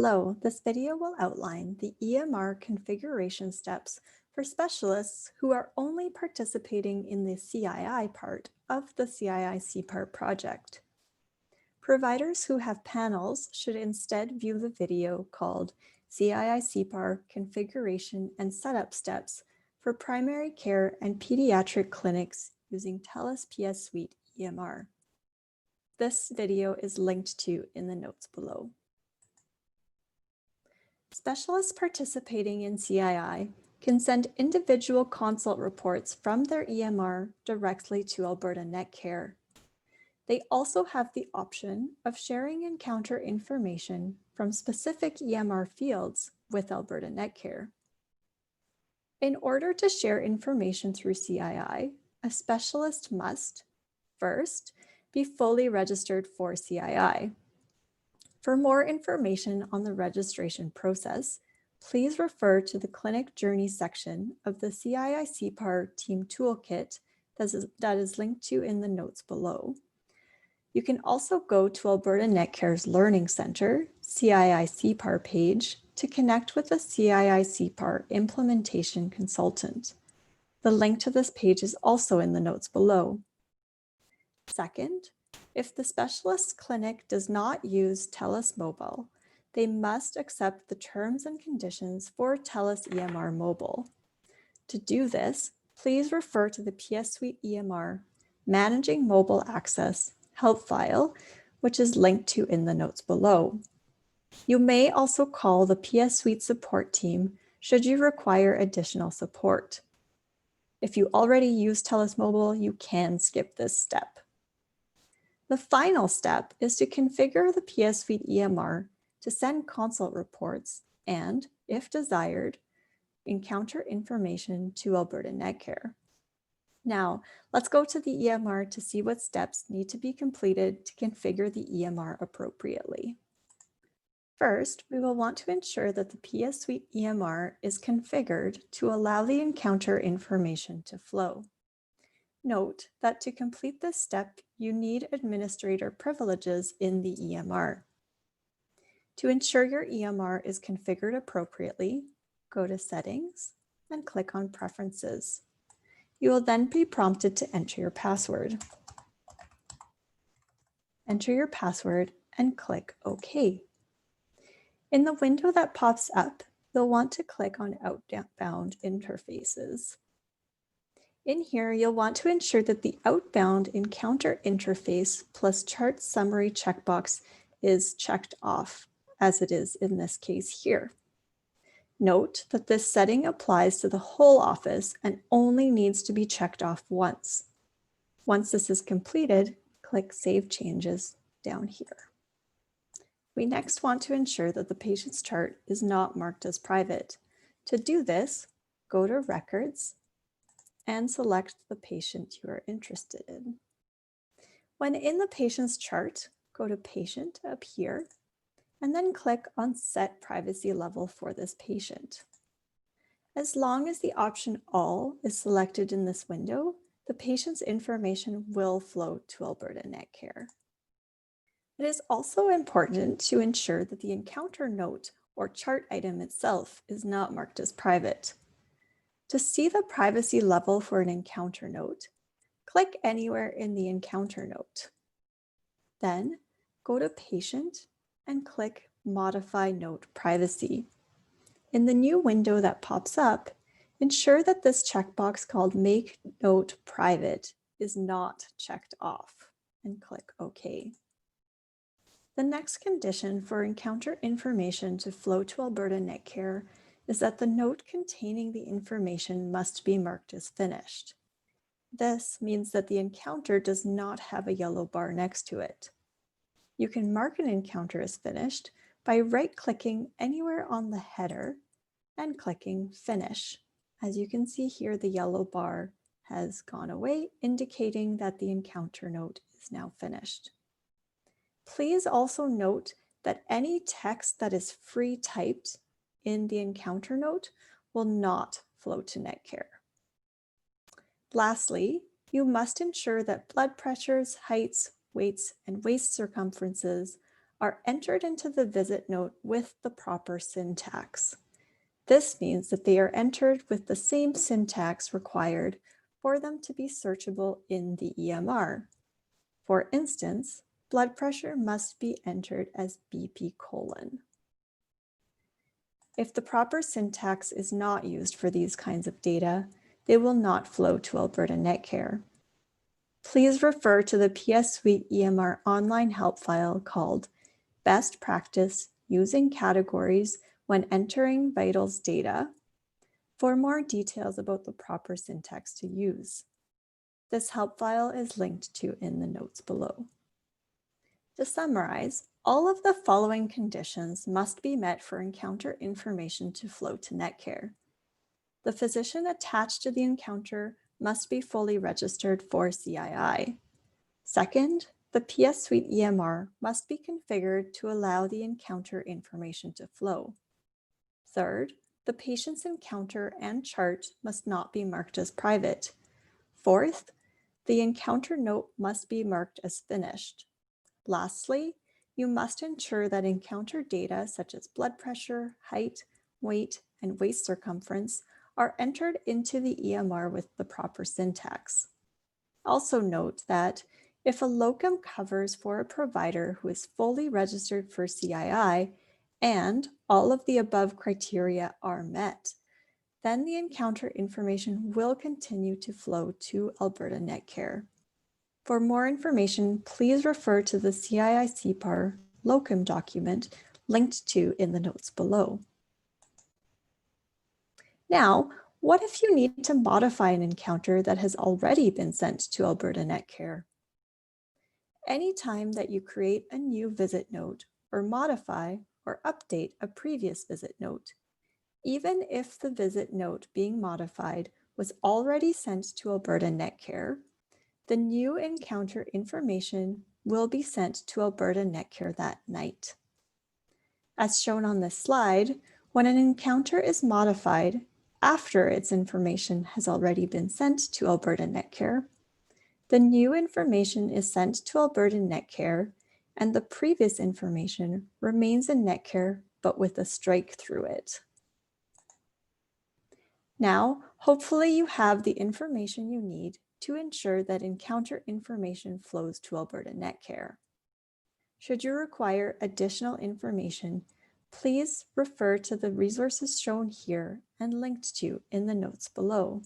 Below, this video will outline the EMR configuration steps for specialists who are only participating in the CII part of the CII-CPAR project. Providers who have panels should instead view the video called CII-CPAR Configuration and Setup Steps for Primary Care and Pediatric Clinics using TELUS PS Suite EMR. This video is linked to in the notes below. Specialists participating in CII can send individual consult reports from their EMR directly to Alberta Netcare. They also have the option of sharing encounter information from specific EMR fields with Alberta Netcare. In order to share information through CII, a specialist must, first, be fully registered for CII. For more information on the registration process, please refer to the Clinic Journey section of the CII-CPAR Team Toolkit that is linked to in the notes below. You can also go to Alberta Netcare's Learning Center, CII-CPAR page to connect with the CII-CPAR implementation consultant. The link to this page is also in the notes below. Second, if the specialist's clinic does not use TELUS Mobile, they must accept the terms and conditions for TELUS EMR Mobile. To do this, please refer to the PS Suite EMR Managing Mobile Access help file, which is linked to in the notes below. You may also call the PS Suite support team should you require additional support. If you already use TELUS Mobile, you can skip this step. The final step is to configure the PS Suite EMR to send consult reports and, if desired, encounter information to Alberta Netcare. Now, let's go to the EMR to see what steps need to be completed to configure the EMR appropriately. First, we will want to ensure that the PS Suite EMR is configured to allow the encounter information to flow. Note that to complete this step, you need administrator privileges in the EMR. To ensure your EMR is configured appropriately, go to Settings and click on Preferences. You will then be prompted to enter your password. Enter your password and click OK. In the window that pops up, you'll want to click on Outbound Interfaces. In here, you'll want to ensure that the Outbound Encounter Interface plus Chart Summary checkbox is checked off, as it is in this case here. Note that this setting applies to the whole office and only needs to be checked off once. Once this is completed, click Save Changes down here. We next want to ensure that the patient's chart is not marked as private. To do this, go to Records and select the patient you are interested in. When in the patient's chart, go to Patient up here, and then click on Set Privacy Level for this patient. As long as the option All is selected in this window, the patient's information will flow to Alberta Netcare. It is also important to ensure that the encounter note or chart item itself is not marked as private. To see the privacy level for an encounter note, click anywhere in the encounter note. Then go to Patient and click Modify Note Privacy. In the new window that pops up, ensure that this checkbox called Make Note Private is not checked off and click OK. The next condition for encounter information to flow to Alberta Netcare is that the note containing the information must be marked as finished. This means that the encounter does not have a yellow bar next to it. You can mark an encounter as finished by right-clicking anywhere on the header and clicking Finish. As you can see here, the yellow bar has gone away, indicating that the encounter note is now finished. Please also note that any text that is free typed in the encounter note will not flow to Netcare. Lastly, you must ensure that blood pressures, heights, weights, and waist circumferences are entered into the visit note with the proper syntax. This means that they are entered with the same syntax required for them to be searchable in the EMR. For instance, blood pressure must be entered as BP colon. If the proper syntax is not used for these kinds of data, they will not flow to Alberta Netcare. Please refer to the PS Suite EMR online help file called Best Practice Using Categories when Entering Vitals Data for more details about the proper syntax to use. This help file is linked to in the notes below. To summarize, all of the following conditions must be met for encounter information to flow to Netcare. The physician attached to the encounter must be fully registered for CII. Second, the PS Suite EMR must be configured to allow the encounter information to flow. Third, the patient's encounter and chart must not be marked as private. Fourth, the encounter note must be marked as finished. Lastly, you must ensure that encounter data such as blood pressure, height, weight, and waist circumference are entered into the EMR with the proper syntax. Also note that if a locum covers for a provider who is fully registered for CII and all of the above criteria are met, then the encounter information will continue to flow to Alberta Netcare. For more information, please refer to the CII-CPAR locum document linked to in the notes below. Now, what if you need to modify an encounter that has already been sent to Alberta Netcare? Anytime that you create a new visit note or modify or update a previous visit note, even if the visit note being modified was already sent to Alberta Netcare, the new encounter information will be sent to Alberta Netcare that night. As shown on this slide, when an encounter is modified after its information has already been sent to Alberta Netcare, the new information is sent to Alberta Netcare and the previous information remains in Netcare but with a strike through it. Now, hopefully you have the information you need to ensure that encounter information flows to Alberta Netcare. Should you require additional information, please refer to the resources shown here and linked to in the notes below.